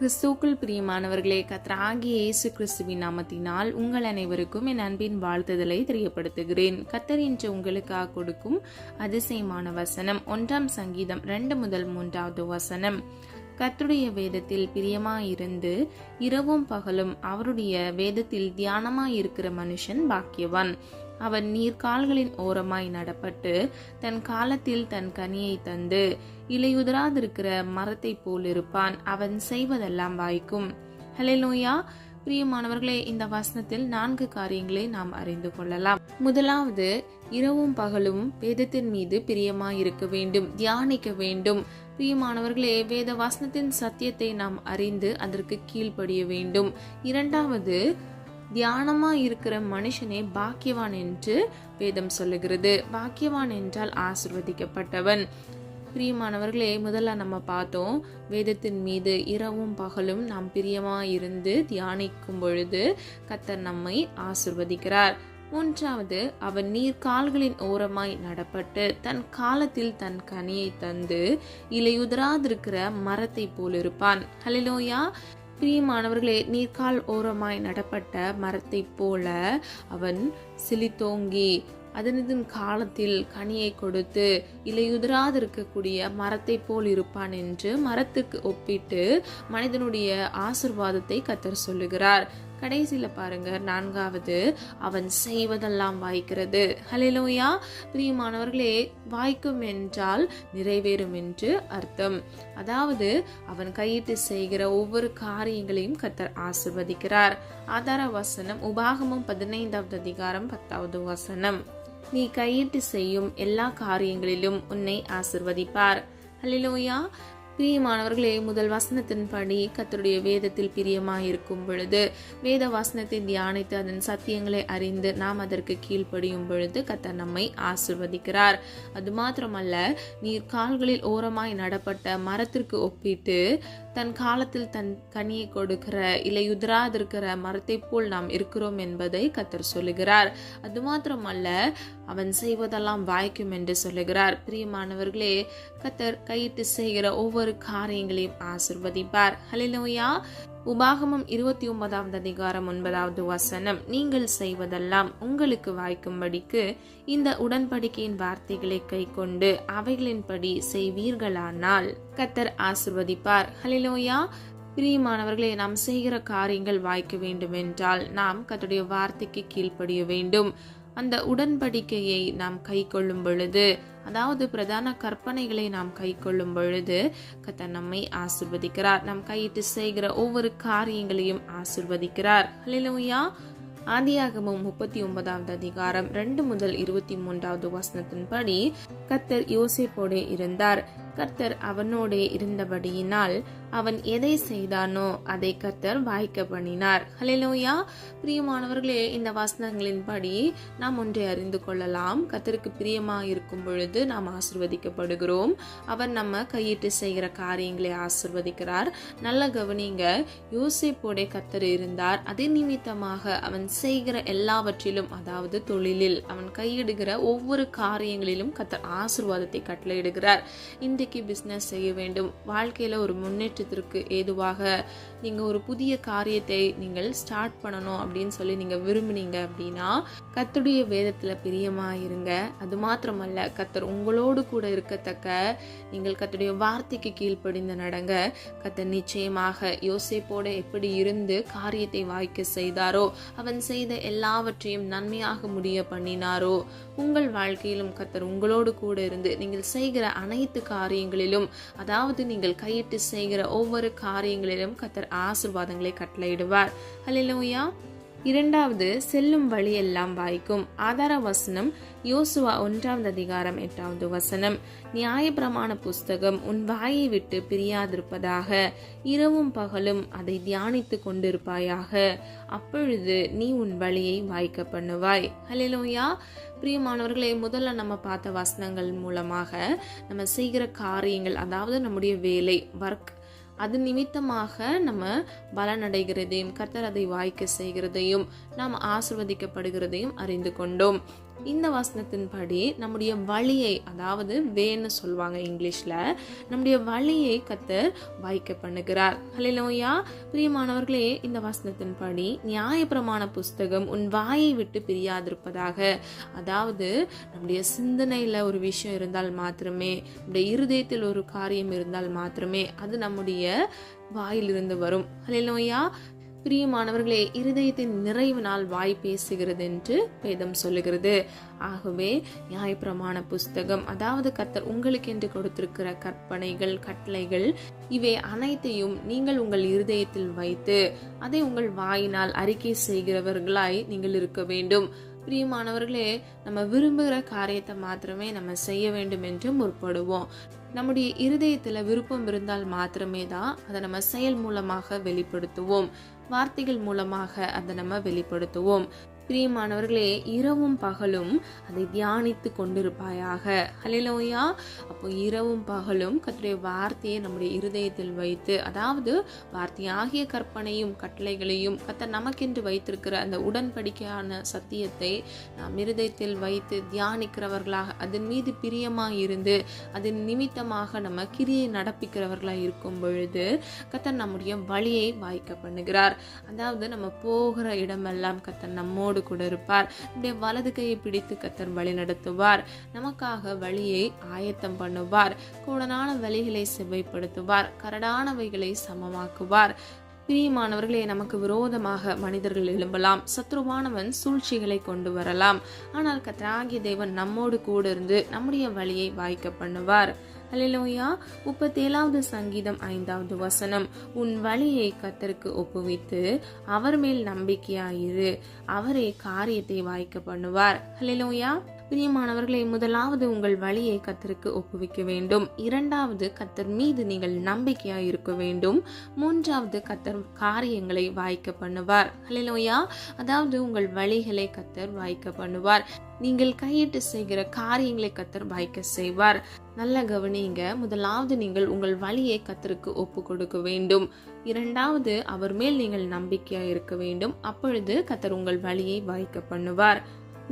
கிறிஸ்துவுக்குள் பிரியமானவர்களே, கர்த்தராகிய இயேசு கிறிஸ்துவின் நாமத்தினால் உங்கள் அனைவருக்கும் என் அன்பின் வாழ்த்துதலை தெரியப்படுத்துகிறேன். கர்த்தர் இன்று உங்களுக்காக கொடுக்கும் அதிசயமான வசனம் 1 சங்கீதம் 2-3 வசனம். கர்த்தருடைய வேதத்தில் பிரியமாயிருந்து இரவும் பகலும் அவருடைய வேதத்தில் தியானமாயிருக்கிற மனுஷன் பாக்கியவான். அவன் நீர்கால்களின் ஓரமாய் நடப்பட்டு தன் காலத்தில் தன் கனியை தந்து இலையுதிராதிருக்கிற மரத்தை போல் இருப்பான். அவன் செய்வதெல்லாம் வாய்க்கும். ஹல்லேலூயா. பிரியமானவர்களே, இந்த வசனத்தில் 4 காரியங்களை நாம் அறிந்து கொள்ளலாம். முதலாவது, இரவும் பகலும் வேதத்தின் மீது பிரியமாயிருக்க வேண்டும், தியானிக்க வேண்டும். பிரியமானவர்களே, வேத வசனத்தின் சத்தியத்தை நாம் அறிந்து அதற்கு கீழ்ப்படிய வேண்டும். இரண்டாவது, தியானமா இருக்கிற மனுஷனே பாக்கியவான் என்று வேதம் சொல்லுகிறது. பாக்கியவான் என்றால் ஆசீர்வதிக்கப்பட்டவன். பிரியமானவர்களே, முதல்ல நம்ம பார்த்தோம், வேதத்தின் மீது இரவும் பகலும் நாம் பிரியமா இருந்து தியானிக்கும் பொழுது கர்த்தர் நம்மை ஆசீர்வதிக்கிறார். மூன்றாவது, அவன் நீர்கால்களின் ஓரமாய் நடப்பட்டு தன் காலத்தில் தன் கனியை தந்து இலையுதிராதிருக்கிற மரத்தை போல் இருப்பான். ஹல்லேலூயா. பிரியமானவர்களே, நீர்கால் ஓரமாய் நடப்பட்ட மரத்தை போல அவன் செழித்தோங்கி அதனின் காலத்தில் கனியை கொடுத்து இலையுதிராது இருக்கக்கூடிய மரத்தை போல் இருப்பான் என்று மரத்துக்கு ஒப்பிட்டு மனிதனுடைய ஆசீர்வாதத்தை கர்த்தர் சொல்லுகிறார். கடைசியில பாருங்க, 4வது, அவன் செய்வதெல்லாம் வாய்க்கிறது. ஹல்லேலூயா. பிரியமானவர்களே, வாய்க்கும் என்றால் நிறைவேறும் என்று அர்த்தம். அதாவது அவன் கையிட்டு செய்கிற ஒவ்வொரு காரியங்களையும் கர்த்தர் ஆசீர்வதிக்கிறார். ஆதார வசனம் உபாகமம் 15வது அதிகாரம் 10வது வசனம். நீ கையிட்டு செய்யும் எல்லா காரியங்களிலும் உன்னை ஆசீர்வதிப்பார். ஹல்லேலூயா. பிரியமானவர்களே, முதல் வசனத்தின்படி கர்த்தருடைய வேதத்தில் பிரியமாயிருக்கும் பொழுது, வேத வசனத்தை தியானித்து அதன் சத்தியங்களை அறிந்து நாம் அதற்கு கீழ்ப்படியும் பொழுது கர்த்தர் நம்மை ஆசீர்வதிக்கிறார். அது மாத்திரமல்ல, நீர் கால்களில் ஓரமாய் நடப்பட்ட மரத்திற்கு ஒப்பிட்டு தன் காலத்தில் தன் கனியை கொடுக்கிற இலையுதிராதிருக்கிற மரத்தை போல் நாம் இருக்கிறோம் என்பதை கர்த்தர் சொல்லுகிறார். அது மாத்திரமல்ல, அவன் செய்வதெல்லாம் வாய்க்கும் என்று சொல்லுகிறார். பிரியமானவர்களே, கர்த்தர் கையிட்டு செய்கிற ஒவ்வொரு காரியங்களையும் ஆசீர்வதிப்பார். ஹல்லேலூயா. உபாகமம் 29வது அதிகாரம் 9வது வசனம். நீங்கள் செய்வதெல்லாம் உங்களுக்கு வாய்க்கும்படிக்கு இந்த உடன்படிக்கையின் வார்த்தைகளை கைக்கொண்டு அவைகளின்படி செய்வீர்களானால் கர்த்தர் ஆசீர்வதிப்பார். ஹல்லேலூயா. பிரியமானவர்களே, நாம் செய்கிற காரியங்கள் வாய்க்க வேண்டும் என்றால் நாம் கர்த்தருடைய வார்த்தைக்கு கீழ்ப்படிய வேண்டும். அந்த உடன்படிக்கையை நாம் கை கொள்ளும் பொழுது, அதாவது பிரதான கற்பனைகளை நாம் கை கொள்ளும் பொழுது கர்த்தர் நம்மை ஆசீர்வதிக்கிறார். நாம் கையிட்டு செய்கிற ஒவ்வொரு காரியங்களையும் ஆசீர்வதிக்கிறார். ஹல்லேலூயா. ஆதியாகமம் 39வது அதிகாரம் 2-23 வசனத்தின்படி கர்த்தர் யோசேப்போடு இருந்தார். கர்த்தர் அவனோடே இருந்தபடியினால் அவன் எதை செய்தானோ அதை கர்த்தர் வாய்க்க பண்ணினார். ஹல்லேலூயா. பிரியமானவர்களே, இந்த வசனங்களின்படி நாம் ஒன்றை அறிந்து கொள்ளலாம். கர்த்தருக்கு பிரியமா இருக்கும் பொழுது நாம் ஆசீர்வதிக்கப்படுகிறோம். அவர் நம்ம கையிட்டு செய்கிற காரியங்களை ஆசீர்வதிக்கிறார். நல்ல கவனிங்க, யோசேப்போடே கர்த்தர் இருந்தார். அதே நிமித்தமாக அவன் செய்கிற எல்லாவற்றிலும், அதாவது தொழிலில் அவன் கையிடுகிற ஒவ்வொரு காரியங்களிலும் கர்த்தர் ஆசீர்வாதத்தை கட்டளையிடுகிறார். இன்றைக்கு பிசினஸ் செய்ய வேண்டும், வாழ்க்கையில ஒரு முன்னேற்றத்திற்கு ஏதுவாக நீங்க ஒரு புதிய காரியத்தை நீங்கள் ஸ்டார்ட் பண்ணணும் அப்படின்னு சொல்லி நீங்க விரும்பினீங்க அப்படின்னா கர்த்தருடைய வேதத்துல பிரியமா இருங்க. அது மாத்திரமல்ல, கர்த்தர் உங்களோடு கூட இருக்கத்தக்க நீங்கள் கர்த்தருடைய வார்த்தைக்கு கீழ்ப்படிந்து நடங்க. கர்த்தர் நிச்சயமாக யோசேப்போட எப்படி இருந்து காரியத்தை வாய்க்க செய்தாரோ, அவன் செய்த எல்லாவற்றையும் நன்மையாக முடிய பண்ணினாரோ, உங்கள் வாழ்க்கையிலும் கர்த்தர் உங்களோடு கூட இருந்து நீங்கள் செய்கிற அனைத்து காரியங்களிலும், அதாவது நீங்கள் கையிட்டு செய்கிற ஒவ்வொரு காரியங்களிலும் கர்த்தர் ஆசீர்வாதங்களை கட்டளையிடுவார். ஹல்லேலூயா. இரண்டாவது, செல்லும் வழி எல்லாம் வாய்க்கும். ஆதார வசனம் யோசுவா 1வது அதிகாரம் 8வது வசனம். நியாயப்பிரமாண புஸ்தகம் உன் வாயை விட்டு பிரியாதிருப்பதாக, இரவும் பகலும் அதை தியானித்து கொண்டிருப்பாயாக, அப்பொழுது நீ உன் வழியை வாய்க்க பண்ணுவாய். ஹல்லேலூயா. பிரியமானவர்களே, முதல்ல நம்ம பார்த்த வசனங்கள் மூலமாக நம்ம செய்கிற காரியங்கள், அதாவது நம்முடைய வேலை, ஒர்க், அது நிமித்தமாக நம்ம பலனடைகிறதையும் கர்த்தர் அதை வாய்க்க செய்கிறதையும் நாம் ஆசீர்வதிக்கப்படுகிறதையும் அறிந்து கொண்டோம். இந்த வசனத்தின்படி நம்முடைய வழியை, அதாவது வேன்னு சொல்லுவாங்க இங்கிலீஷ்ல, நம்முடைய வழியை கர்த்தர் வாய்க்க பண்ணுகிறார். ஹல்லேலூயா. பிரியமானவர்களே, இந்த வசனத்தின்படி நியாயப்பிரமாண புஸ்தகம் உன் வாயை விட்டு பிரியாதிருப்பதாக. அதாவது நம்முடைய சிந்தனையில ஒரு விஷயம் இருந்தால் மாத்திரமே, நம்முடைய இருதயத்தில் ஒரு காரியம் இருந்தால் மாத்திரமே அது நம்முடைய வாயிலிருந்து வரும். ஹல்லேலூயா. பிரியமானவர்களே, இருதயத்தின் நிறைவினால் வாய் பேசுகிறது என்று வேதம் சொல்லுகிறது. ஆகவே நியாயப்பிரமாண புஸ்தகம், அதாவது கர்த்தர் உங்களுக்கு என்று கொடுத்திருக்கிற கற்பனைகள், கட்டளைகள், இவை அனைத்தையும் நீங்கள் உங்கள் இருதயத்தில் வைத்து அதை உங்கள் வாயினால் அறிக்கை செய்கிறவர்களாய் நீங்கள் இருக்க வேண்டும். பிரியமானவர்களே, நம்ம விரும்புகிற காரியத்தை மாத்திரமே நம்ம செய்ய வேண்டும் என்று முற்படுவோம். நம்முடைய இருதயத்துல விருப்பம் இருந்தால் மாத்திரமே தான் அதை நம்ம செயல் மூலமாக வெளிப்படுத்துவோம், வார்த்தைகள் மூலமாக அதை நம்ம வெளிப்படுத்துவோம். பிரியமானவர்களே, இரவும் பகலும் அதை தியானித்து கொண்டிருப்பாயாக. ஹல்லேலூயா. அப்போ இரவும் பகலும் கர்த்தருடைய வார்த்தையை நம்முடைய இருதயத்தில் வைத்து, அதாவது வார்த்தையாகிய கற்பனையும் கட்டளைகளையும் கர்த்தர் நமக்கென்று வைத்திருக்கிற அந்த உடன்படிக்கையான சத்தியத்தை நாம் இருதயத்தில் வைத்து தியானிக்கிறவர்களாக, அதன் மீது பிரியமாக இருந்து அதன் நிமித்தமாக நம்ம கிரியை நடப்பிக்கிறவர்களாக இருக்கும் பொழுது கர்த்தர் நம்முடைய வழியை வாய்க்க பண்ணுகிறார். அதாவது நம்ம போகிற இடமெல்லாம் கர்த்தர் நம்மோடு கூட இருப்பார். நம்முடைய வலது கையை பிடித்து கர்த்தர் வழி நடத்துவார். நமக்காக வழியை ஆயத்தம் பண்ணுவார். கோணலான வழிகளை செவ்வைப்படுத்துவார். கரடானவைகளை சமமாக்குவார். பிரியமானவர்களே, நமக்கு விரோதமாக மனிதர்கள் எழும்பலாம், சத்ருவானவன் சூழ்ச்சிகளை கொண்டு வரலாம். ஆனால் கர்த்தராகிய தேவன் நம்மோடு கூட இருந்து நம்முடைய வழியை வாய்க்க பண்ணுவார். ஹல்லேலூயா. 37வது சங்கீதம் 5வது வசனம், உன் வழியை கர்த்தருக்கு ஒப்புவித்து அவர் மேல் நம்பிக்கையாயிரு, அவரே காரியத்தை வாய்க்க பண்ணுவார். ஹல்லேலூயா. பிரியமானவர்களே, முதலாவது உங்கள் வழியை கர்த்தருக்கு ஒப்புவிக்க வேண்டும். இரண்டாவது கர்த்தர் மீது நீங்கள் நம்பிக்கையாய் இருக்க வேண்டும். மூன்றாவது கர்த்தர் காரியங்களை வாய்க்க பண்ணுவார். ஹல்லேலூயா. அதாவது உங்கள் வழிகளை கர்த்தர் வாய்க்க பண்ணுவார். நீங்கள் கையிட்டு செய்கிற காரியங்களை கர்த்தர் வாய்க்க செய்வார். நல்ல கவனிங்க. முதலாவது நீங்கள் உங்கள் வழியை கர்த்தருக்கு ஒப்பு கொடுக்க வேண்டும். இரண்டாவது அவர் மேல் நீங்கள் நம்பிக்கையாய் இருக்க வேண்டும். அப்பொழுது கர்த்தர் உங்கள் வழியை வாய்க்க பண்ணுவார்.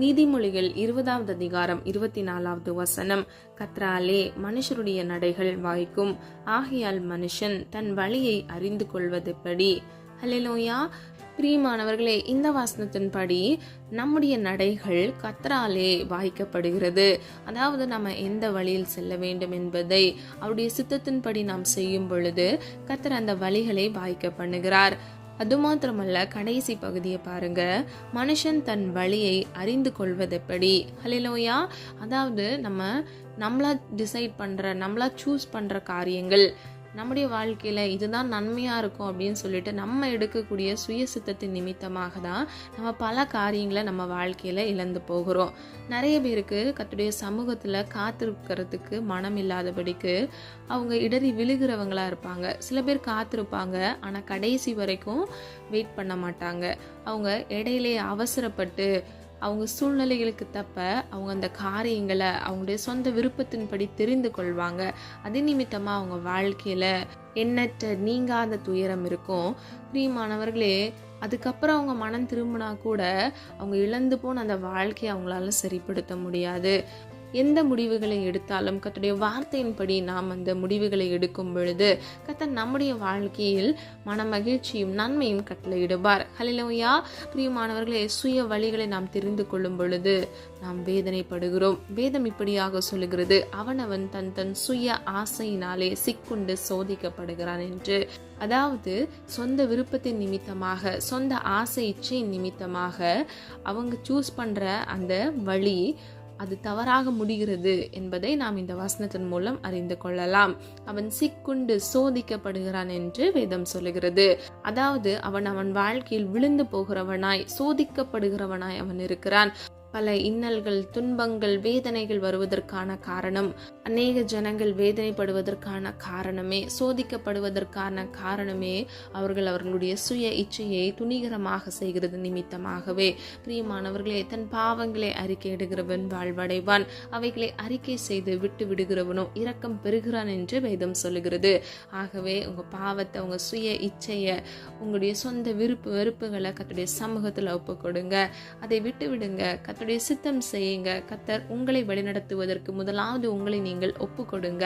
நீதிமொழிகள் 20வது அதிகாரம் 24வது வசனம், கர்த்தராலே மனுஷருடைய நடைகள் வாய்க்கும், ஆகையால் மனுஷன் தன் வழியை அறிந்து கொள்வதெப்படி. ஹல்லேலூயா. பிரியமானவர்களே, இந்த வசனத்தின்படி நம்முடைய நடைகள் கர்த்தராலே வாய்க்கப்படுகிறது. அதாவது நம்ம எந்த வழியில் செல்ல வேண்டும் என்பதை அவருடைய சித்தத்தின்படி நாம் செய்யும் பொழுது கர்த்தர் அந்த வழிகளை வாய்க்க பண்ணுகிறார். அது மாத்திரமல்ல, கடைசி பகுதியை பாருங்க, மனுஷன் தன் வழியை அறிந்து கொள்வதெப்படி. ஹல்லேலூயா. அதாவது நம்மளா டிசைட் பண்ற, நம்மளா சூஸ் பண்ற காரியங்கள் நம்முடைய வாழ்க்கையில இதுதான் நன்மையா இருக்கும் அப்படின்னு சொல்லிட்டு நம்ம எடுக்கக்கூடிய சுய சித்தத்தின் நிமித்தமாக தான் நம்ம பல காரியங்களை நம்ம வாழ்க்கையில இழந்து போகிறோம். நிறைய பேருக்கு கர்த்தருடைய சமூகத்துல காத்திருக்கிறதுக்கு மனம் இல்லாதபடிக்கு அவங்க இடறி விழுகிறவங்களா இருப்பாங்க. சில பேர் காத்திருப்பாங்க, ஆனா கடைசி வரைக்கும் வெயிட் பண்ண மாட்டாங்க. அவங்க இடையிலே அவசரப்பட்டு அவங்க சூழ்நிலைகளுக்கு தப்ப அவங்க அந்த காரியங்களை அவங்களுடைய சொந்த விருப்பத்தின்படி தெரிந்து கொள்வாங்க. அது நிமித்தமா அவங்க வாழ்க்கையில எண்ணற்ற நீங்காத துயரம் இருக்கும். பிரியமானவர்களே, அதுக்கப்புறம் அவங்க மனம் திரும்பினா கூட அவங்க இழந்து போன அந்த வாழ்க்கையை அவங்களால சரிப்படுத்த முடியாது. எந்த முடிவுகளை எடுத்தாலும் கர்த்தருடைய வார்த்தையின்படி நாம் அந்த முடிவுகளை எடுக்கும் பொழுது கர்த்தர் நம்முடைய வாழ்க்கையில் மன மகிழ்ச்சியும் நன்மையும் கட்டளையிடுவார். ஹல்லேலூயா. பிரியமானவர்களே, சுய வழிகளை நாம் தெரிந்து கொள்ளும் பொழுது நாம் வேதனைப்படுகிறோம். வேதம் இப்படியாக சொல்லுகிறது, அவனவன் தன் தன் சுய ஆசையினாலே சிக்குண்டு சோதிக்கப்படுகிறான் என்று. அதாவது சொந்த விருப்பத்தின் நிமித்தமாக, சொந்த ஆசை இச்சையின் நிமித்தமாக அவங்க சூஸ் பண்ற அந்த வழி அது தவறாக முடிகிறது என்பதை நாம் இந்த வசனத்தின் மூலம் அறிந்து கொள்ளலாம். அவன் சிக்குண்டு சோதிக்கப்படுகிறான் என்று வேதம் சொல்லுகிறது. அதாவது அவன் வாழ்க்கையில் விழுந்து போகிறவனாய், சோதிக்கப்படுகிறவனாய் அவன் இருக்கிறான். பல இன்னல்கள், துன்பங்கள், வேதனைகள் வருவதற்கான காரணம், அநேக ஜனங்கள் வேதனைப்படுவதற்கான காரணமே, சோதிக்கப்படுவதற்கான காரணமே அவர்களுடைய சுய இச்சையை துணிகரமாக செய்கிறது நிமித்தமாகவே. பிரியமானவர்களே, தன் பாவங்களை அறிக்கையிடுகிறவன் வாழ்வடைவான், அவைகளை அறிக்கை செய்து விட்டு விடுகிறவனோ இரக்கம் பெறுகிறான் என்று வேதம் சொல்லுகிறது. ஆகவே உங்க பாவத்தை, உங்க சுய இச்சையை, உங்களுடைய சொந்த விருப்பு வெறுப்புகளை கர்த்தருடைய சமூகத்துல ஒப்பு கொடுங்க. அதை விட்டு விடுங்க. கர்த்தருடைய சித்தம் செய்யுங்க. கர்த்தர் உங்களை வழிநடத்துவதற்கு முதலாவது உங்களை நீங்கள் ஒப்பு கொடுங்க.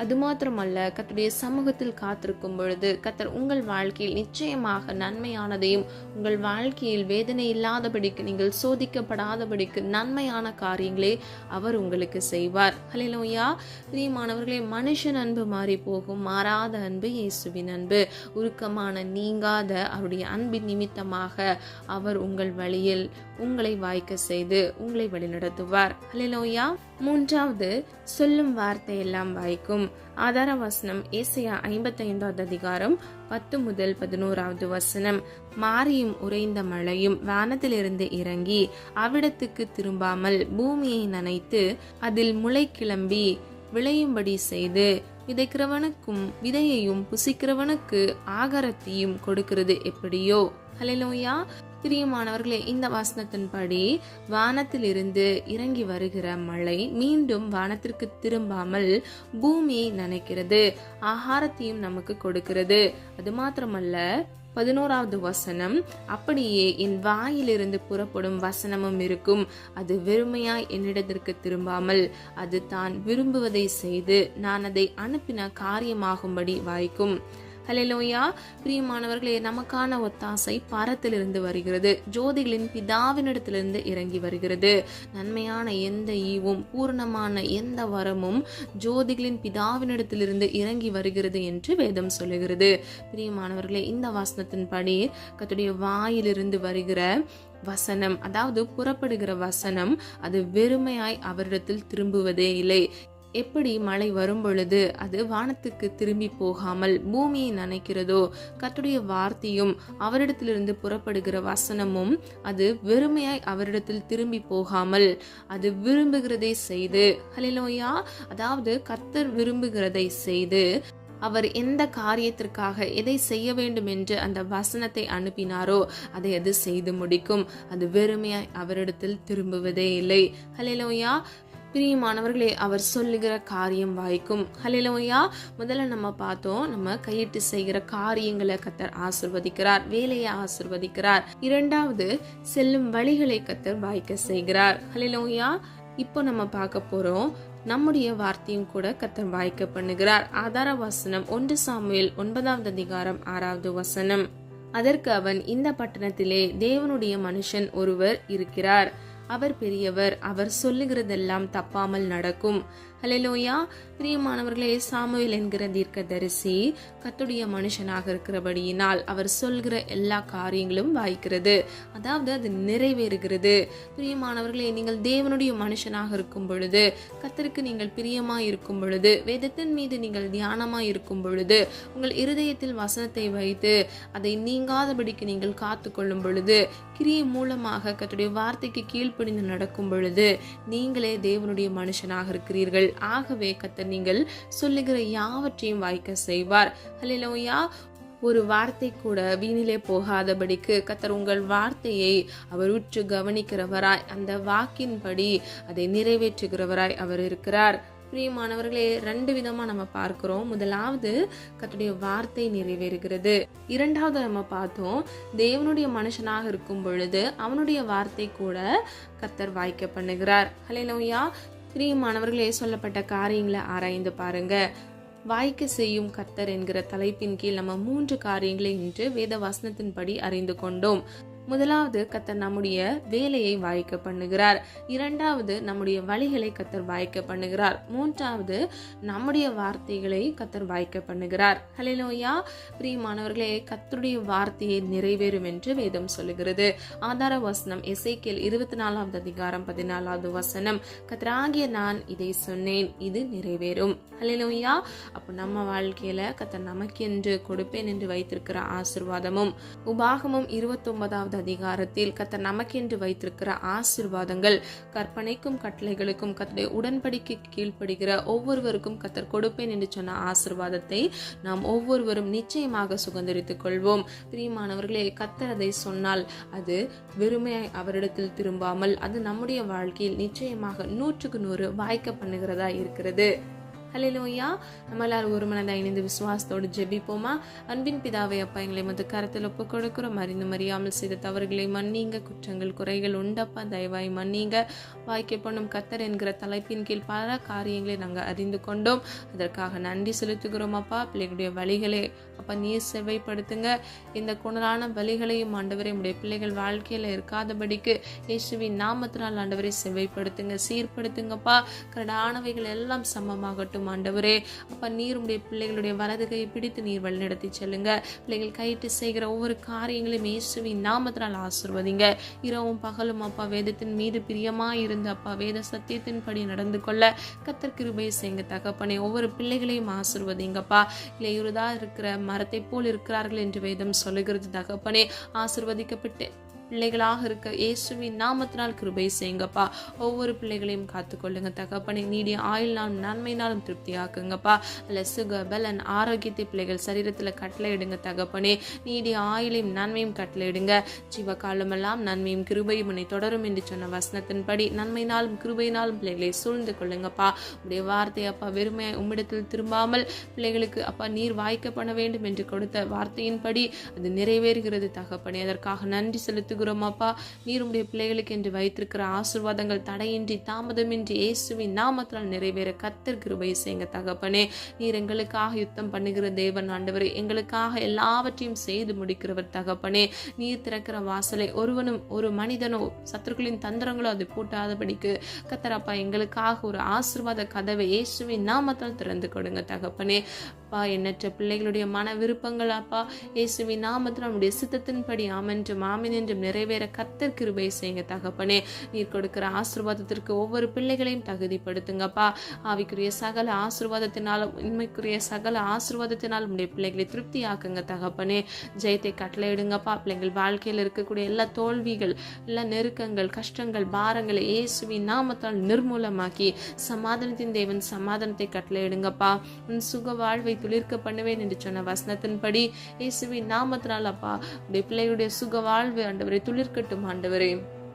அது மாத்திரமல்ல, கர்த்தருடைய சமூகத்தில் காத்திருக்கும் பொழுது கர்த்தர் உங்கள் வாழ்க்கையில் நிச்சயமாக நன்மையானதையும், உங்கள் வாழ்க்கையில் வேதனை இல்லாதபடிக்கு, நீங்கள் சோதிக்கப்படாதபடிக்கு நன்மையான காரியங்களே அவர் உங்களுக்கு செய்வார். ஹல்லேலூயா. பிரியமானவர்களே, மனுஷன் அன்பு மாறி போகும், மாறாத அன்பு இயேசுவின் அன்பு. உருக்கமான நீங்காத அவருடைய அன்பின் நிமித்தமாக அவர் உங்கள் வழியில் உங்களை வாய்க்க செய்து உங்களை வழிநடத்துவார். ஹல்லேலூயா. மூன்றாவது, சொல்லும் வார்த்தை எல்லாம் வாய்க்கும். ஆதார வசனம் ஏசாயா 55வது அதிகாரம் 10 முதல் 11வது வசனம். மாரியும் உறைந்த மழையும் வானத்திலிருந்து இறங்கி அவ்விடத்துக்கு திரும்பாமல் பூமியை நனைத்து அதில் முளை கிளம்பி விளையும்படி செய்து விதைக்கிறவனுக்கும் விதையையும் புசிக்கிறவனுக்கு ஆகாரத்தையும் கொடுக்கிறது எப்படியோ. ஹல்லேலூயா. பிரியமானவர்களே, இந்த வசனத்தின்படி வானத்திலிருந்து இறங்கி வருகிற மழை மீண்டும் வானத்திற்கு திரும்பாமல் பூமியை நனைக்கிறது, ஆகாரத்தையும் நமக்கு கொடுக்கிறது. அது மாத்திரமல்ல, 11வது வசனம், அப்படியே என் வாயிலிருந்து புறப்படும் வசனமும் இருக்கும், அது வெறுமையாய் என்னிடத்திற்கு திரும்பாமல் அது தான் விரும்புவதை செய்து நான் அதை அனுப்பின காரியமாகும்படி வாய்க்கும். ஹல்லேலூயா. பிரியமானவர்களே, நமக்கான ஒத்தாசை பரத்திலிருந்து வருகிறது, ஜோதிகளின் பிதாவினிடத்திலிருந்து இறங்கி வருகிறது. நன்மையான எந்த ஈவும் பூர்ணமான எந்த வரமும் ஜோதிகளின் பிதாவினிடத்திலிருந்து இறங்கி வருகிறது என்று வேதம் சொல்லுகிறது. பிரியமானவர்களே, இந்த வசனத்தின்படி கர்த்தருடைய வாயிலிருந்து வருகிற வசனம், அதாவது புறப்படுகிற வசனம், அது வெறுமையாய் அவரிடத்தில் திரும்புவதே இல்லை. எப்படி மழை வரும் பொழுது அது வானத்துக்கு திரும்பி போகாமல் பூமியை நனைக்கிறதோ, கர்த்தருடைய வார்த்தையும் அவரிடத்திலிருந்து புறப்படுகிற வசனமும் அது வெறுமையாய் அவரிடத்தில் திரும்பி போகாமல் அது விரும்புகிறதை செய்து, ஹல்லேலூயா, அதாவது கர்த்தர் விரும்புகிறதை செய்து, அவர் எந்த காரியத்திற்காக எதை செய்ய வேண்டும் என்று அந்த வசனத்தை அனுப்பினாரோ அதை அது செய்து முடிக்கும். அது வெறுமையாய் அவரிடத்தில் திரும்புவதே இல்லை. ஹல்லேலூயா. பிரியமானவர்களே, அவர் சொல்லுகிற காரியம் வாய்க்கும். ஹல்லேலூயா. முதல்ல நம்ம பார்த்தோம், நம்ம கையிட்டு செய்கிற காரியங்களை கர்த்தர் ஆசீர்வதிக்கிறார், வேலையை ஆசீர்வதிக்கிறார். இரண்டாவது, செல்லும் வழிகளை கர்த்தர் வாய்க்க செய்கிறார். ஹல்லேலூயா. இப்போ நம்ம பார்க்க போறோம், நம்முடைய வார்த்தையும் கூட கர்த்தர் வாய்க்க பண்ணுகிறார். ஆதார வசனம் 1 சாமுவேல் 9வது அதிகாரம் 6வது வசனம். அதற்கு அவன், இந்த பட்டணத்திலே தேவனுடைய மனுஷன் ஒருவர் இருக்கிறார், அவர் பெரியவர், அவர் சொல்லுகிறதெல்லாம் தப்பாமல் நடக்கும். ஹல்லேலூயா. பிரியமானவர்களே, சாமுவேல் என்கிற தீர்க்கதரிசி கர்த்தருடைய மனுஷனாக இருக்கிறபடியினால் அவர் சொல்கிற எல்லா காரியங்களும் வாய்க்கிறது, அதாவது அது நிறைவேறுகிறது. பிரியமானவர்களே, நீங்கள் தேவனுடைய மனுஷனாக இருக்கும் பொழுது, கர்த்தருக்கு நீங்கள் பிரியமாய் இருக்கும் பொழுது, வேதத்தின் மீது நீங்கள் தியானமாய் இருக்கும் பொழுது, உங்கள் இருதயத்தில் வசனத்தை வைத்து அதை நீங்காதபடிக்கு நீங்கள் காத்து கொள்ளும் பொழுது, கிரியை மூலமாக கர்த்தருடைய வார்த்தைக்கு கீழ்ப்படிந்து நடக்கும் பொழுது நீங்களே தேவனுடைய மனுஷனாக இருக்கிறீர்கள். ஆகவே கர்த்தர் நீங்கள் சொல்லுகிற யாவற்றையும் வாய்க்க செய்வார். ஹல்லேலூயா. ஒரு வார்த்தை கூட வீணிலே போகாதபடிக்கு கர்த்தர் உங்கள் வார்த்தையை அவர் உற்று கவனிக்கிறவராய், அந்த வாக்கின்படி அதை நிறைவேற்றுகிறவராய் அவர் இருக்கிறார். பிரியமானவர்களே, 2 விதமா நம்ம பார்க்கிறோம். முதலாவது, கர்த்தருடைய வார்த்தை நிறைவேறுகிறது. இரண்டாவது, நம்ம பார்த்தோம், தேவனுடைய மனுஷனாக இருக்கும் பொழுது அவனுடைய வார்த்தை கூட கர்த்தர் வாய்க்க பண்ணுகிறார். ஹல்லேலூயா. பிரியமானவர்களே, சொல்லப்பட்ட காரியங்களை ஆராய்ந்து பாருங்க. வாய்க்க செய்யும் கர்த்தர் என்கிற தலைப்பின் கீழ் நம்ம 3 காரியங்களை இன்று வேத வசனத்தின்படி அறிந்து கொண்டோம். முதலாவது, கர்த்தர் நம்முடைய வேலையை வாய்க்க பண்ணுகிறார். இரண்டாவது, நம்முடைய வழிகளை கர்த்தர் வாய்க்க பண்ணுகிறார். மூன்றாவது, நம்முடைய வார்த்தைகளை கர்த்தர் வாய்க்க பண்ணுகிறார். ஹல்லேலூயா. பிரியமானவர்களே, கர்த்தருடைய வார்த்தையை நிறைவேறும் என்று வேதம் சொல்லுகிறது. ஆதார வசனம் எசேக்கியேல் 24வது அதிகாரம் 14வது வசனம். கர்த்தராகிய நான் இதை சொன்னேன், இது நிறைவேறும். ஹல்லேலூயா. அப்போ நம்ம வாழ்க்கையில கர்த்தர் நமக்கென்று கொடுப்பேன் என்று வைத்திருக்கிற ஆசீர்வாதமும், உபாகமம் 29வது அதிகாரத்தில் கர்த்தர் நமக்கென்று வைத்திருக்கிற ஆசீர்வாதங்கள், கற்பனைக்கும் கட்டளைகளுக்கும் கர்த்தருடைய உடன்படிக்கைக்கு கீழ்ப்படுகிற ஒவ்வொருவருக்கும் கர்த்தர் கொடுப்பேன் என்று சொன்ன ஆசீர்வாதத்தை நாம் ஒவ்வொருவரும் நிச்சயமாக சுதந்தரித்துக் கொள்வோம். பிரியமானவர்களே, கர்த்தர் அதை சொன்னால் அது வெறுமையாய் அவரிடத்தில் திரும்பாமல் அது நம்முடைய வாழ்க்கையில் நிச்சயமாக 100க்கு 100 வாய்க்க பண்ணுகிறதா இருக்கிறது. ஹல்லேலூயா. நம்ம எல்லாரும் ஒரு மனதாக இணைந்து விசுவாசத்தோடு ஜெபிப்போமா. அன்பின் பிதாவே அப்பா, எங்களை மற்ற கரத்தில் ஒப்பு கொடுக்கிறோம். அறியாமல் செய்த தவறுகளை மன்னிங்க, குற்றங்கள் குறைகள் உண்டப்பா, தயவாய் மன்னிங்க. வாய்க்க பண்ணும் கர்த்தர் என்கிற தலைப்பின் கீழ் பல காரியங்களை நாங்கள் அறிந்து கொண்டோம். அதற்காக நன்றி செலுத்துகிறோம் அப்பா. பிள்ளைகளுடைய வழிகளை அப்பா நீர் செவ்வைப்படுத்துங்க. இந்த குணரான வழிகளையும் ஆண்டவரே உடைய பிள்ளைகள் வாழ்க்கையில இருக்காதபடிக்கு இயேசுவின் நாமத்தினால் ஆண்டவரை செவ்வைப்படுத்துங்க, சீர்படுத்துங்கப்பா. கரடானவைகள் எல்லாம் சமமாகட்டும் ஆண்டவரே. அப்பா நீர் உடைய பிள்ளைகளுடைய வலது கையை பிடித்து நீர் வழிநடத்தி செல்லுங்க. பிள்ளைகள் கையிட்டு செய்கிற ஒவ்வொரு காரியங்களையும் இயேசுவின் நாமத்தினால் ஆசீர்வதிங்க. இரவும் பகலும் அப்பா வேதத்தின் மீது பிரியமா இருந்து அப்பா வேத சத்தியத்தின்படி நடந்து கொள்ள கர்த்தர் கிருபை செய்யுங்க தகப்பனே. ஒவ்வொரு பிள்ளைகளையும் ஆசீர்வதிங்கப்பா. இலையுறுதா இருக்கிற மரத்தை போல் இருக்கிறார்கள் என்று வேதம் சொல்லுகிறது தகப்பனே. ஆசீர்வதிக்கப்பட்டு பிள்ளைகளாக இருக்க இயேசுவின் நாமத்தினால் கிருபை செய்யுங்கப்பா. ஒவ்வொரு பிள்ளைகளையும் காத்துக்கொள்ளுங்க தகப்பனே. நீடிய ஆயுள்னாலும் நன்மைனாலும் திருப்தியாக்குங்கப்பா. அல்ல சுக பலன் ஆரோக்கியத்தை பிள்ளைகள் சரீரத்தில் கட்டளையிடுங்க தகப்பனே. நீடிய ஆயுளையும் நன்மையும் கட்டளையிடுங்க. ஜீவகாலமெல்லாம் நன்மையும் கிருபையும் உன்னை தொடரும் என்று சொன்ன வசனத்தின்படி நன்மையினாலும் கிருபையினாலும் பிள்ளைகளை சூழ்ந்து கொள்ளுங்கப்பா. உடைய வார்த்தை அப்பா வெறுமை உம்மிடத்தில் திரும்பாமல் பிள்ளைகளுக்கு அப்பா நீர் வாய்க்க பண்ண வேண்டும் என்று கொடுத்த வார்த்தையின்படி அது நிறைவேறுகிறது தகப்பனே. அதற்காக நன்றி செலுத்துகிறோம் அப்பா. நீர் உடைய பிள்ளைகளுக்கு என்று வைத்திருக்கிற ஆசீர்வாதங்கள் தடையின்றி தாமதமின்றி இயேசுவின் நாமத்தால் நிறைவேற கர்த்தர் கிருபை செய்யுங்க தகப்பனே. நீர் எங்களுக்காக யுத்தம் பண்ணுகிற தேவன் ஆண்டவரே. எங்களுக்காக எல்லாவற்றையும் செய்து முடிக்கிறவர் தகப்பனே. நீர் திறக்கிற வாசலை ஒருவனும் ஒரு மனிதனோ சத்துருக்களின் தந்திரங்களோ அதை பூட்டாதபடிக்கு கர்த்தர் அப்பா எங்களுக்காக ஒரு ஆசீர்வாத கதவை இயேசுவின் நாமத்தால் திறந்து கொடுங்க தகப்பனே. அப்பா எண்ணற்ற பிள்ளைகளுடைய மன விருப்பங்கள் அப்பா இயேசுவின் நாமத்தில் நம்முடைய சித்தத்தின்படி ஆமென்றும் ஆமென் என்றும் நிறைவேற கர்த்தர் கிருபை செய்யுங்க தகப்பனே. நீர் கொடுக்கிற ஆசீர்வாதத்திற்கு ஒவ்வொரு பிள்ளைகளையும் தகுதிப்படுத்துங்கப்பா. ஆவிக்குரிய சகல ஆசீர்வாதத்தினாலும் உண்மைக்குரிய சகல ஆசீர்வாதத்தினாலும் உடைய பிள்ளைகளை திருப்தியாக்குங்க தகப்பனே. ஜெயத்தை கட்டளையிடுங்கப்பா. பிள்ளைகள் வாழ்க்கையில் இருக்கக்கூடிய எல்லா தோல்விகள், எல்லா நெருக்கங்கள், கஷ்டங்கள், பாரங்களை இயேசுவின் நாமத்தால் நிர்மூலமாக்கி சமாதானத்தின் தேவன் சமாதானத்தை கட்டளையிடுங்கப்பா. உன் சுக வாழ்வை துளிர்க்க பண்ணுவேன் என்று சொன்ன வசனத்தின்படி இயேசுவின் நாமத்தினால் அப்பா உடைய பிள்ளைகளுடைய சுக வாழ்வு ஆண்டவரை துளிர்க்கட்டும் ஆண்டவரே.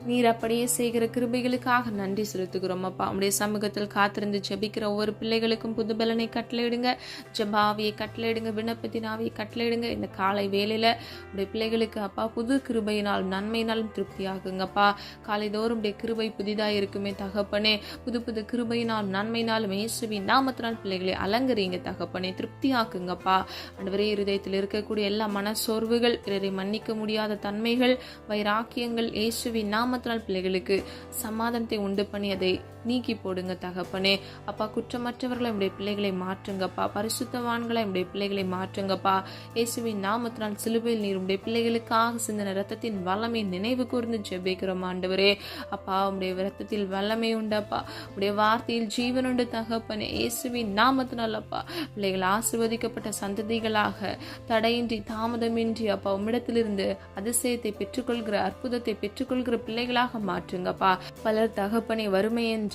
நீர் அப்படியே செய்கிற கிருபைகளுக்காக நன்றி செலுத்துகிறோம் அப்பா. உடைய சமூகத்தில் காத்திருந்து ஜெபிக்கிற ஒவ்வொரு பிள்ளைகளுக்கும் புது பலனை கட்டளையிடுங்க. ஜெபாவியை கட்டளையிடுங்க, விண்ணப்பத்தினாவியை கட்டளையிடுங்க. இந்த காலை வேளையில உடைய பிள்ளைகளுக்கு அப்பா புது கிருபையினால் நன்மையினாலும் திருப்தியாகுங்கப்பா. காலைதோறும் உடைய கிருபை புதிதாக இருக்குமே தகப்பனே. புது புது கிருபையினால் நன்மையினாலும் இயேசுவின் நாமத்தினால் பிள்ளைகளை அலங்கரிங்க தகப்பனே. திருப்தியாக்குங்கப்பா. ஆண்டவரே இருதயத்தில் இருக்கக்கூடிய எல்லா மனசோர்வுகள், பிறரை மன்னிக்க முடியாத தன்மைகள், வைராக்கியங்கள் இயேசுவின் நாமத்தினால் பிள்ளைகளுக்கு சமாதானத்தை உண்டு பண்ணி அதை நீக்கி போடுங்க தகப்பனே. அப்பா குற்றமற்றவர்களை நம்முடைய பிள்ளைகளை மாற்றுங்கப்பா. பரிசுத்தவான்களை நம்முடைய பிள்ளைகளை மாற்றுங்கப்பா. இயேசுவின் நாமத்தினால் சிலுவையில் நீர் உடைய பிள்ளைகளுக்காக சிந்தின இரத்தத்தின் வல்லமை நினைவு கூர்ந்து ஜெபிக்கிறோம் ஆண்டவரே. அப்பா உடைய இரத்தத்தில் வல்லமை உண்டப்பா. உடைய வார்த்தையில் ஜீவன் உண்டு தகப்பனே. இயேசுவின் நாமத்தினால் அப்பா பிள்ளைகள் ஆசீர்வதிக்கப்பட்ட சந்ததிகளாக தடையின்றி தாமதமின்றி அப்பா உம்மிடத்திலிருந்து அதிசயத்தை பெற்றுக்கொள்கிற அற்புதத்தை பெற்றுக்கொள்கிற பிள்ளைகளாக மாற்றுங்கப்பா. பலர் தகப்பனே வறுமை என்ற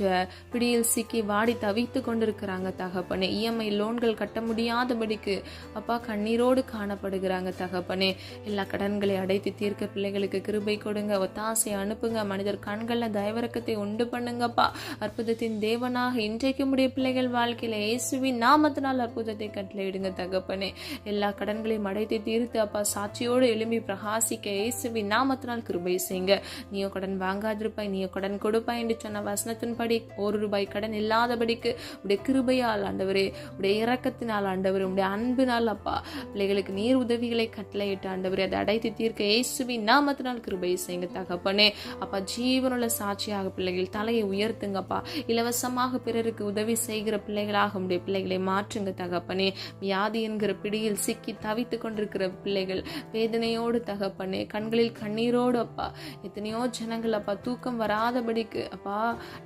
பிடியில் சிக்கி வாடி தவித்து கொண்டிருக்கிறாங்க தகப்பனே. இஎம்ஐ லோன்கள் கட்ட முடியாதபடிக்கு அப்பா கண்ணீரோடு காணப்படுகிறாங்க தகப்பனே. எல்லா கடன்களை அடைத்து தீர்க்க பிள்ளைகளுக்கு கிருபை கொடுங்க. ஒத்தாசை அனுப்புங்க. மனிதர் கண்கள்ல தயவிறக்கத்தை உண்டு பண்ணுங்கப்பா. அற்புதத்தின் தேவனாக இன்றைக்கு உடைய பிள்ளைகள் வாழ்க்கையில இயேசுவின் நாமத்தினால் அற்புதத்தை கட்டளையிடுங்க தகப்பனே. எல்லா கடன்களையும் அடைத்து தீர்த்து அப்பா சாட்சியோடு எழும்பி பிரகாசிக்க இயேசுவின் நாமத்தினால் கிருபை செய்யுங்க. நீயோ கடன் வாங்காதிருப்பாய், நீயோ கடன் கொடுப்பாய் என்று சொன்ன வசனத்தின்படி ₹1 கடன் இல்லாதபடிக்கு உடைய கிருபையால் ஆண்டவரே, உடைய இரக்கத்தினால் ஆண்டவரே, உடைய அன்பினால் அப்பா பிள்ளைகளுக்கு நீர் உதவிகளை கட்டளையிட்டு ஆண்டவரே அதை அடைத்து தீர்க்க இயேசுவின் நாமத்தினால் கிருபை செய்யுங்க தகப்பனே. அப்பா ஜீவனுள்ள சாட்சியாக பிள்ளைகள் தலையை உயர்த்துங்கப்பா. இலவசமாக பிறருக்கு உதவி செய்கிற பிள்ளைகளாக உடைய பிள்ளைகளை மாற்றுங்க தகப்பனே. வியாதி என்கிற பிடியில் சிக்கி தவித்து கொண்டிருக்கிற பிள்ளைகள் வேதனையோடு தகப்பனே, கண்களில் கண்ணீரோடு அப்பா எத்தனையோ ஜனங்கள் அப்பா தூக்கம் வராதபடிக்கு அப்பா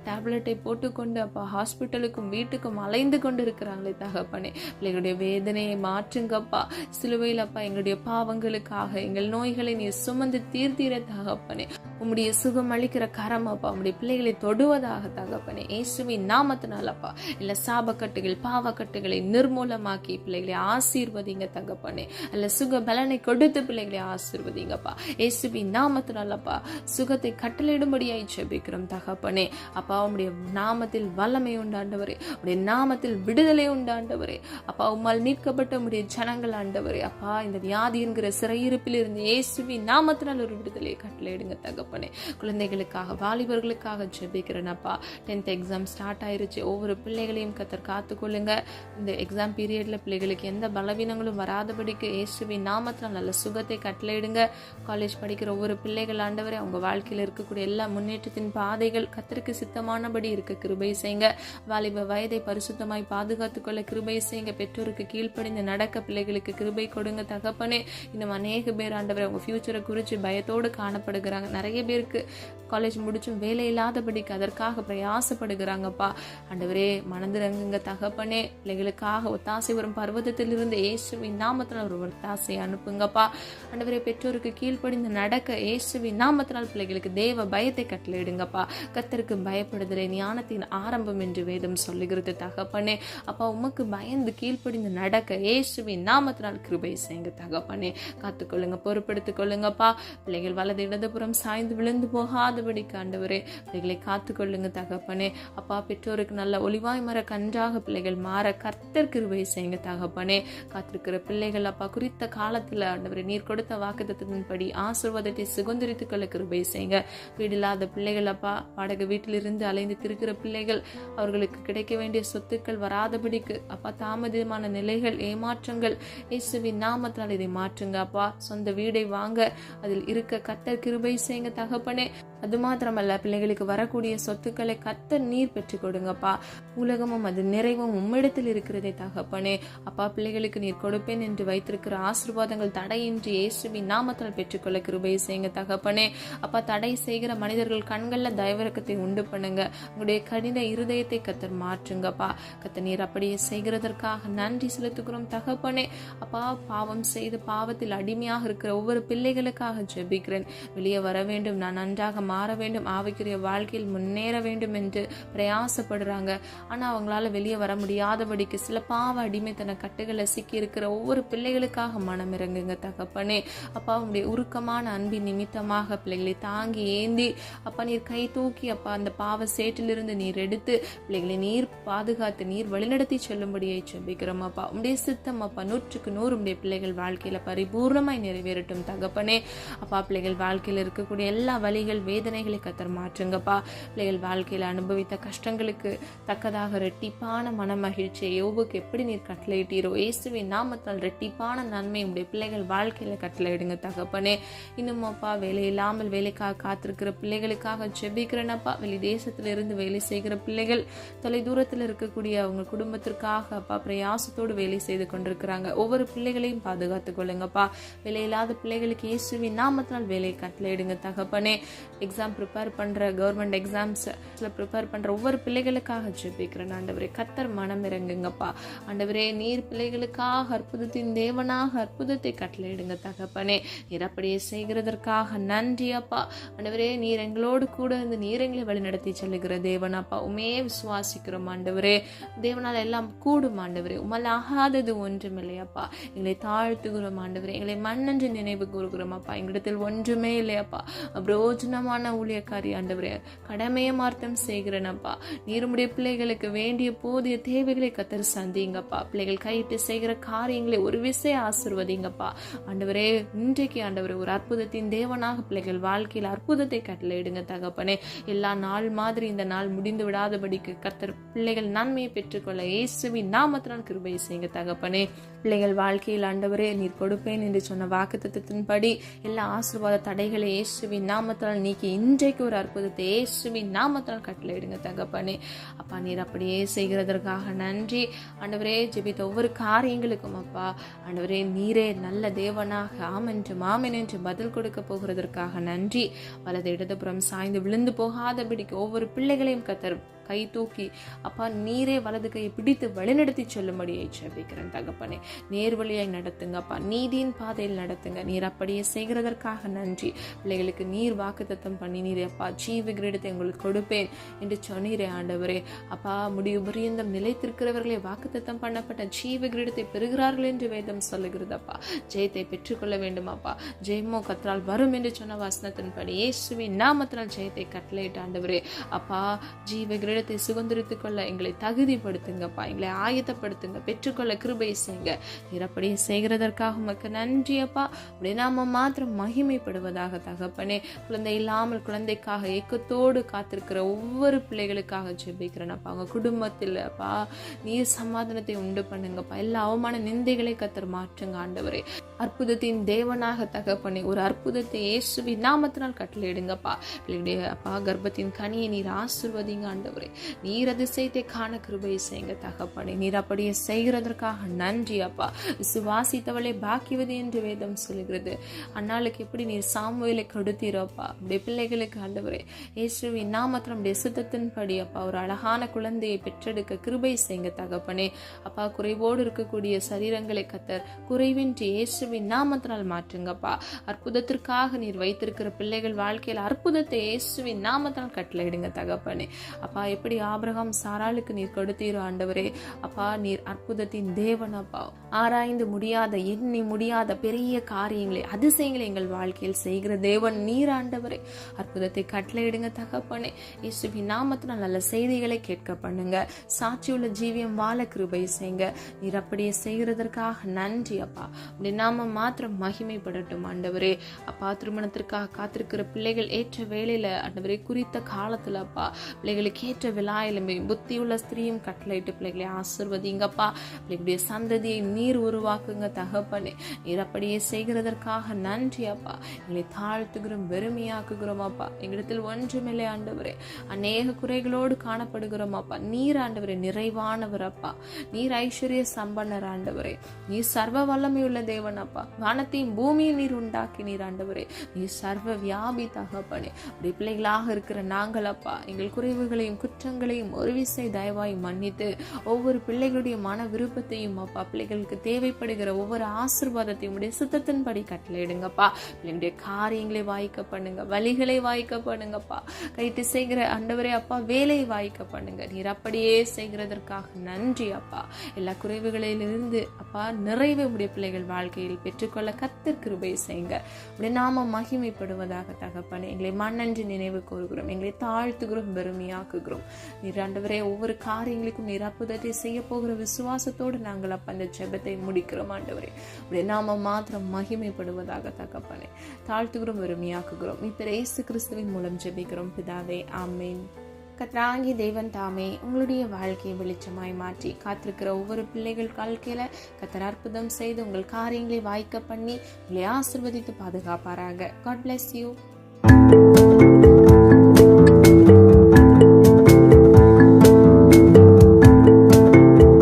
டேப்லெட்டை போட்டுக்கொண்டு அப்பா ஹாஸ்பிட்டலுக்கும் வீட்டுக்கும் அலைந்து கொண்டு இருக்கிறாங்களே தகப்பனே. பிள்ளைகளுடைய வேதனையை மாற்றுங்கப்பா. சிலுவையில் அப்பா எங்களுடைய பாவங்களுக்காக எங்கள் நோய்களை நீ சுமந்து தீர்த்தீர தகப்பனே. உம்முடைய சுகம் அளிக்கிற கரம் அப்பா உம்முடைய பிள்ளைகளை தொடுவதாக தகப்பனே இயேசுவின் நாமத்தினால் அப்பா இல்ல சாபக்கட்டுகள் பாவக்கட்டுகளை நிர்மூலமாக்கி பிள்ளைகளை ஆசீர்வதிங்க தகப்பனே அல்ல சுக பலனை கொடுத்து பிள்ளைகளை ஆசீர்வதிங்கப்பா இயேசுவின் நாமத்தினால் அப்பா சுகத்தை கட்டளையிடும்படியாய் ஜெபிக்கிறோம் தகப்பனே அப்பா உம்முடைய நாமத்தில் வல்லமை உண்டாண்டவரே உடைய நாமத்தில் விடுதலை உண்டாண்டவரே அப்பா உம்மால் மீட்கப்பட்ட உம்முடைய ஜனங்கள் ஆண்டவரே அப்பா இந்த வியாதி என்கிற சிறையிருப்பில் இருந்து இயேசுவின் நாமத்தினால் ஒரு விடுதலை கட்டளையிடுங்க தகப்பனே குழந்தைகளுக்காக வாலிபர்களுக்காக ஜெபிக்கிறேன் அப்பா 10th எக்ஸாம் ஸ்டார்ட் ஆயிருச்சு ஒவ்வொரு பிள்ளைகளையும் கத்தர் காத்துக்கொள்ளுங்க இந்த எக்ஸாம் பீரியட்ல பிள்ளைகளுக்கு எந்த பலவீனங்களும் வராதபடிக்கு இயேசுவின் நாமத்தினால் நல்ல சுகத்தை கட்டளையிடுங்க காலேஜ் படிக்கிற ஒவ்வொரு பிள்ளைகள் ஆண்டவரே அவங்க வாழ்க்கையில் இருக்கக்கூடிய எல்லா முன்னேற்றத்தின் பாதைகள் கத்தருக்கு சித்தமானபடி இருக்க கிருபை செய்யுங்க வாலிப வயதை பரிசுத்தமாய் பாதுகாத்துக் கொள்ள கிருபை செய்யுங்க பெற்றோருக்கு கீழ்ப்படிந்து நடக்க பிள்ளைகளுக்கு கிருபை கொடுங்க தகப்பனே இன்னும் அநேக பேர் ஆண்டவரை அவங்க ஃபியூச்சரை குறித்து பயத்தோடு காணப்படுகிறாங்க நிறைய பேருக்கு காலேஜ் முடிச்சும் வேலை இல்லாதபடிக்கு அதற்காக பிரயாசப்படுகிறாங்கப்பா ஆண்டவரே மனதிறங்குங்க தகப்பனே பிள்ளைகளுக்காக ஒத்தாசை வரும் பர்வதத்தில் இருந்து இயேசுவின் நாமத்தினால் ஒரு ஒத்தாசை அனுப்புங்கப்பா ஆண்டவரே பெற்றோருக்கு கீழ்ப்படிந்து நடக்க இயேசுவின் நாமத்தினால் பிள்ளைகளுக்கு தேவ பயத்தை கட்டளையிடுங்கப்பா கத்தருக்கு பயப்படுதலை ஞானத்தின் ஆரம்பம் என்று வேதம் சொல்லுகிறது தகப்பனே அப்பா உமக்கு பயந்து கீழ்ப்படிந்து நடக்க இயேசுவின் நாமத்தினால் கிருபை செய்யுங்க தகப்பனே காத்துக்கொள்ளுங்க பொறுப்படுத்திக் கொள்ளுங்கப்பா பிள்ளைகள் வலது இடதுபுறம் சாய்ந்து விழுந்து போகாதபடி ஆண்டவரே பிள்ளைகளை காத்துக்கொள்ளுங்க தகப்பனே அப்பா பெற்றோருக்கு நல்ல ஒளிவாய் மர கன்றாக பிள்ளைகள் மாற கர்த்தர் கிருபை செய்யுங்க தகப்பனே காத்திருக்கிற பிள்ளைகள் அப்பா குறித்த காலத்துல ஆண்டவரே நீர் கொடுத்த வாக்குத்தத்தின்படி ஆசீர்வாதத்தை சுதந்திரித்துக் கொள்ள கிருபை செய்யுங்க வீடு இல்லாத பிள்ளைகள் அப்பா வாடகை வீட்டிலிருந்து அலைந்து திருக்கிற பிள்ளைகள் அவர்களுக்கு கிடைக்க வேண்டிய சொத்துக்கள் வராதபடிக்கு அப்பா தாமதமான நிலைகள் ஏமாற்றங்கள் இயேசுவின் நாமத்தினால் இதை மாற்றுங்க அப்பா சொந்த வீடை வாங்க அதில் இருக்க கர்த்தர் கிருபை செய்யுங்க தகப்பனே அது மாத்திரமல்ல பிள்ளைகளுக்கு வரக்கூடிய சொத்துக்களை கர்த்தர் நீர் பெற்றுக் கொடுங்கப்பா உலகமும் அது நிறைவும் உம்மிடத்தில் இருக்கிறதே தகப்பனே அப்பா பிள்ளைகளுக்கு நீர் கொடுப்பேன் என்று வைத்திருக்கிற ஆசீர்வாதங்கள் தடையின்றி இயேசுவின் நாமத்தால் பெற்றுக்கொள்ள கிருபை செய்யுங்க தகப்பனே அப்பா தடை செய்கிற மனிதர்கள் கண்கள்ல தயவிறக்கத்தை உண்டு பண்ணுங்க உங்களுடைய கடின இருதயத்தை கர்த்தர் மாற்றுங்கப்பா கர்த்தர் நீர் அப்படியே செய்கிறதற்காக நன்றி செலுத்துகிறோம் தகப்பனே அப்பா பாவம் செய்து பாவத்தில் அடிமையாக இருக்கிற ஒவ்வொரு பிள்ளைகளுக்காக ஜெபிக்கிறேன் வெளியே வர வேண்டும் நான் நன்றாக மாற வேண்டும் ஆவிக்குரிய வாழ்க்கையில் முன்னேற வேண்டும் என்று பிரயாசப்படுறாங்க ஆனா அவங்களால வெளியே வர முடியாதபடிக்கு சில பாவ அடிமைத்தன கட்டுகளை சிக்கி இருக்கிற ஒவ்வொரு பிள்ளைகளுக்காக மனம் இறங்குங்க தகப்பனே அப்பா உங்களுடைய உருக்கமான அன்பின் நிமித்தமாக பிள்ளைகளை தாங்கி ஏந்தி அப்பா நீர் கை தூக்கி அப்பா அந்த பாவ சேற்றிலிருந்து நீர் எடுத்து பிள்ளைகளை நீர் பாதுகாத்து நீர் வழிநடத்தி செல்லும்படியை ஜெபிக்கிறோம் அப்பா உங்களுடைய சித்தம் அப்பா 100% உங்களுடைய பிள்ளைகள் வாழ்க்கையில பரிபூர்ணமாய் நிறைவேறட்டும் தகப்பனே அப்பா பிள்ளைகள் வாழ்க்கையில் இருக்கக்கூடிய எல்லா வழிகள் வேதனைகளை கத்தர் மாற்றுங்கப்பா பிள்ளைகள் வாழ்க்கையில் அனுபவித்த கஷ்டங்களுக்கு தக்கதாக ரெட்டிப்பான மன மகிழ்ச்சியை யோபுக்கு எப்படி நீர் கட்டளையிட்டீரோ இயேசுவின் நாமத்தால் ரெட்டிப்பான நன்மை உடைய பிள்ளைகள் வாழ்க்கையில கட்டளையிடுங்க தகப்பனே இன்னும் அப்பா வேலை இல்லாமல் வேலைக்காக காத்திருக்கிற பிள்ளைகளுக்காக ஜெபிக்கிறேனப்பா வெளி தேசத்திலிருந்து வேலை செய்கிற பிள்ளைகள் தொலை தூரத்தில் இருக்கக்கூடிய அவங்க குடும்பத்திற்காக அப்பா பிரயாசத்தோடு வேலை செய்து கொண்டிருக்கிறாங்க ஒவ்வொரு பிள்ளைகளையும் பாதுகாத்துக் கொள்ளுங்கப்பா வேலை இல்லாத பிள்ளைகளுக்கு இயேசுவின் நாமத்தினால் வேலை கட்டளையிடுங்க தகப்பனே எக்ஸாம் ப்ரிப்பேர் பண்ற கவர்மெண்ட் எக்ஸாம்ஸ்ல ப்ரிப்பேர் பண்ற ஒவ்வொரு பிள்ளைகளுக்காக ஜெபிக்கிறேன் ஆண்டவரே கர்த்தர் மனம் இறங்குங்கப்பா ஆண்டவரே நீர் பிள்ளைகளுக்காக அற்புதத்தின் தேவனாக அற்புதத்தை கட்டளையிடுங்க தகப்பனே நீர் அப்படியே செய்கிறதற்காக நன்றி அப்பா ஆண்டவரே நீர் எங்களோடு கூட இருந்து நீர் எங்களை வழி நடத்தி செல்லுகிற தேவனப்பா உமே விசுவாசிக்கிறோம் ஆண்டவரே தேவனால் எல்லாம் கூடும் ஆண்டவரே உம்மால் ஆகாதது ஒன்றுமில்லையப்பா எங்களை தாழ்த்துகிறோம் ஆண்டவரே எங்களை மண்ணென்று நினைவு கூறுகிறோம் அப்பா எங்களிடத்தில் ஒன்றுமே இல்லையப்பா பிரயோஜனமான ஊழியக்காரி ஆண்டவரே கடமையை மார்த்தம் செய்கிறேனப்பா நீருடைய பிள்ளைகளுக்கு வேண்டிய போதிய தேவைகளை கத்தர் சந்திங்கப்பா பிள்ளைகள் கையிட்டு செய்கிற காரியங்களை ஒரு விசை ஆசிர்வதிங்கப்பா ஆண்டவரே இன்றைக்கு ஆண்டவரே ஒரு அற்புதத்தின் தேவனாக பிள்ளைகள் வாழ்க்கையில் அற்புதத்தை கட்டளையிடுங்க தகப்பனே எல்லா நாள் மாதிரி இந்த நாள் முடிந்து விடாதபடிக்கு கத்தர் பிள்ளைகள் நன்மையை பெற்றுக்கொள்ள இயேசுவின் நாமத்தினால் கிருபை செய்யுங்க தகப்பனே பிள்ளைகள் வாழ்க்கையில் ஆண்டவரே நீர் கொடுப்பேன் என்று சொன்ன வாக்குத்தத்தத்தின்படி எல்லா ஆசீர்வாத தடைகளை இயேசுவின் நாமத்தால் நீக்கி இன்றைக்கு ஒரு அற்புதத்தை இயேசுவின் நாமத்தால் கட்டளையிடுங்க தகப்பனே அப்பா நீர் அப்படியே செய்கிறதற்காக நன்றி ஆண்டவரே ஜெபித்த ஒவ்வொரு காரியங்களுக்கும் அப்பா ஆண்டவரே நீரே நல்ல தேவனாக ஆமென் என்று பதில் கொடுக்க போகிறதற்காக நன்றி வலது இடதுபுறம் சாய்ந்து விழுந்து போகாதபடிக்கு ஒவ்வொரு பிள்ளைகளையும் கத்தர் கை தூக்கி அப்பா நீரே வலது கையை பிடித்து வழிநடத்தி செல்லும்படியை ஜெபிக்கிறேன் தகப்பனே. நேர்வழியாய் நடத்துங்க அப்பா, நீதியின் பாதையில் நடத்துங்க. நீர் அப்படியே செய்கிறதற்காக நன்றி. பிள்ளைகளுக்கு நீர் வாக்குத்தத்தம் பண்ணி நீர் அப்பா ஜீவ கிரீடத்தை உங்களுக்கு கொடுப்பேன் என்று சொன்னீரே ஆண்டவரே. அப்பா முடிவு பரியந்தம் நிலைத்திருக்கிறவர்களே வாக்குத்தத்தம் பண்ணப்பட்ட ஜீவ கிரீடத்தை பெறுகிறார்கள் என்று வேதம் சொல்லுகிறது அப்பா. ஜெயத்தை பெற்றுக்கொள்ள வேண்டும் அப்பா. ஜெயமோ கர்த்தரால் வரும் என்று சொன்ன வசனத்தின்படி இயேசுவின் நாமத்தினால் ஜெயத்தை கட்டளையிட்ட ஆண்டவரே. அப்பா ஜீவ கிரீடத்தை சுதந்திரித்துக் கொள்ள எங்களை தகுதிப்படுத்துங்கப்பா, எங்களை ஆயத்தப்படுத்துங்க, பெற்றுக்கொள்ள கிருபை செய்யுங்க. நீர் அப்படியே செய்கிறதற்காக உமக்கு நன்றி அப்பா. அப்படியே நாம மாத்திரம் மகிமைப்படுவதாக தகப்பனே. குழந்தை இல்லாமல் குழந்தைக்காக ஏக்கத்தோடு காத்திருக்கிற ஒவ்வொரு பிள்ளைகளுக்காக ஜெபிக்கிறேன் அப்பா. அவங்க குடும்பத்தில் அப்பா நீர் சமாதானத்தை உண்டு பண்ணுங்கப்பா. எல்லா அவமான நிந்தைகளை கர்த்தர் மாற்றுங்க ஆண்டவரே. அற்புதத்தின் தேவனாக தகப்பனே ஒரு அற்புதத்தை இயேசுவின் நாமத்தினால் கட்டளையிடுங்கப்பா. பிள்ளைகளுடைய அப்பா கர்ப்பத்தின் கனியை நீர் ஆசீர்வதிங்க ஆண்டவரே. நீர் அதிசயத்தை காண கிருபை செய்யுங்க தகப்பனே. நீர் அப்படியே செய்கிறதற்காக நன்றி அப்பா. விசுவாசித்தவளை பாக்கியவது என்று வேதம் சொல்கிறது. அன்னாளுக்கு எப்படி நீர் சாமுவேலை கொடுத்தீரப்பா, அப்படியே பிள்ளைகளுக்கு ஆண்டவரே இயேசுவின் நாமத்தில் நம்முடைய சுத்தத்தின்படி அப்பா ஒரு அழகான குழந்தையை பெற்றெடுக்க கிருபை செய்யுங்க தகப்பனே. அப்பா குறைவோடு இருக்கக்கூடிய சரீரங்களை கர்த்தர் குறைவின்றி இயேசுவின் நாமத்தினால் மாற்றுங்கப்பா. அற்புதத்திற்காக நீர் வைத்திருக்கிற பிள்ளைகள் வாழ்க்கையில் அற்புதத்தை இயேசுவின் நாமத்தினால் கட்டளையிடுங்க தகப்பனே. அப்பா எப்படி ஆபிரகாம் சாராளுக்கு நீர் கொடுத்தீரோ ஆண்டவரே. அப்பா நீர் அற்புதத்தின் தேவன் அப்பா. ஆராய்ந்து முடியாத எண்ணி முடியாத பெரிய காரியங்களை அதிசயங்களை எங்கள் வாழ்க்கையில் செய்கிற தேவன் நீர் ஆண்டவரே. அற்புதத்தை கட்டளையிடுங்க தகப்பனே. இயேசுவின் நாமத்தினால் நல்ல செய்திகளை கேட்க பண்ணுங்க. சாட்சியுள்ள ஜீவியம் வாழ கிருபை செய்யுங்க. நீர் அப்படியே செய்கிறதற்காக நன்றி அப்பா. அப்படி நாம மாத்திரம் மகிமைப்படட்டும் ஆண்டவரே. அப்பா திருமணத்திற்காக காத்திருக்கிற பிள்ளைகள் ஏற்ற வேளையில ஆண்டவரே குறித்த காலத்துல அப்பா பிள்ளைகளுக்கு ஏற்ற விழாயிலுமே புத்தியுள்ள ஸ்திரீயும் கட்டளையிட்டு பிள்ளைகளை ஆசீர்வதிங்கப்பா. பிள்ளைகளுடைய சந்ததியை நீர் உருவாக்குங்க தகப்பனே. நீர் அப்படியே செய்கிறதற்காக நன்றி அப்பா. எங்களை தாழ்த்துகிறோம், வெறுமையாக்குகிறோம் அப்பா. எங்களிடத்தில் ஒன்றுமில்லை ஆண்டவரே. அநேக குறைகளோடு காணப்படுகிறோம் அப்பா. நீர் ஆண்டவரே நிறைவானவர் அப்பா. நீர் ஐஸ்வர்ய சம்பன்னர் ஆண்டவரே. நீர் சர்வ வல்லமையுள்ள தேவன் அப்பா. வானத்தையும் பூமியும் நீர் உண்டாக்கி நீர் ஆண்டவரே. நீர் சர்வ வியாபி தகப்பனே. அப்படி பிள்ளைகளாக இருக்கிற நாங்கள் அப்பா எங்கள் குறைவுகளையும் குற்றங்களையும் ஒரு விசை தயவாய் மன்னித்து ஒவ்வொரு பிள்ளைகளுடைய மன விருப்பத்தையும் அப்பா பிள்ளைகளுக்கு தேவைப்படுகிற ஒவ்வொரு ஆசீர்வாதத்தையும் உடைய சுத்தத்தின்படி கட்டளையிடுங்கப்பா. பிள்ளைங்களுடைய காரியங்களை வாய்க்க பண்ணுங்க, வழிகளை வாய்க்க பண்ணுங்கப்பா. கைட்டு செய்கிற ஆண்டவரே அப்பா வேலையை வாய்க்க பண்ணுங்க. நீர் அப்படியே செய்கிறதற்காக நன்றி அப்பா. எல்லா குறைவுகளிலிருந்து அப்பா நிறைவே உடைய பிள்ளைகள் வாழ்க்கையில் பெற்றுக்கொள்ள கர்த்தர் கிருபை செய்யுங்க. உடைய நாம மகிமைப்படுவதாக தகப்பனே. எங்களை மண்ணன்று நினைவு கூறுகிறோம், எங்களை தாழ்த்துகிறோம், பெருமையாக்குகிறோம். நீர் ஆண்டவரே ஒவ்வொரு காரியங்களுக்கும் நீர் அற்புதத்தை செய்ய போகிற விசுவாசத்தோடு நாங்கள் அப்ப அந்த ஜெபத்தை முடிக்கிறோம் ஆண்டவரே. உடைய நாம மாத்திரம் மகிமைப்படுவதாக தகப்பனே. தாழ்த்துகிறோம், பெருமையாக்குகிறோம். இப்ப இயேசு கிறிஸ்துவின் மூலம் ஜெபிக்கிறோம் பிதாவே, ஆமென். கர்த்தராகிய தேவன் தாமே உங்களுடைய வாழ்க்கையை வெளிச்சமாய் மாற்றி காத்திருக்கிற ஒவ்வொரு பிள்ளைகள் வாழ்க்கையில கர்த்தர் அற்புதம் செய்து உங்கள் காரியங்களை வாய்க்க பண்ணி உங்களை ஆசீர்வதித்து பாதுகாப்பாராக. God bless you.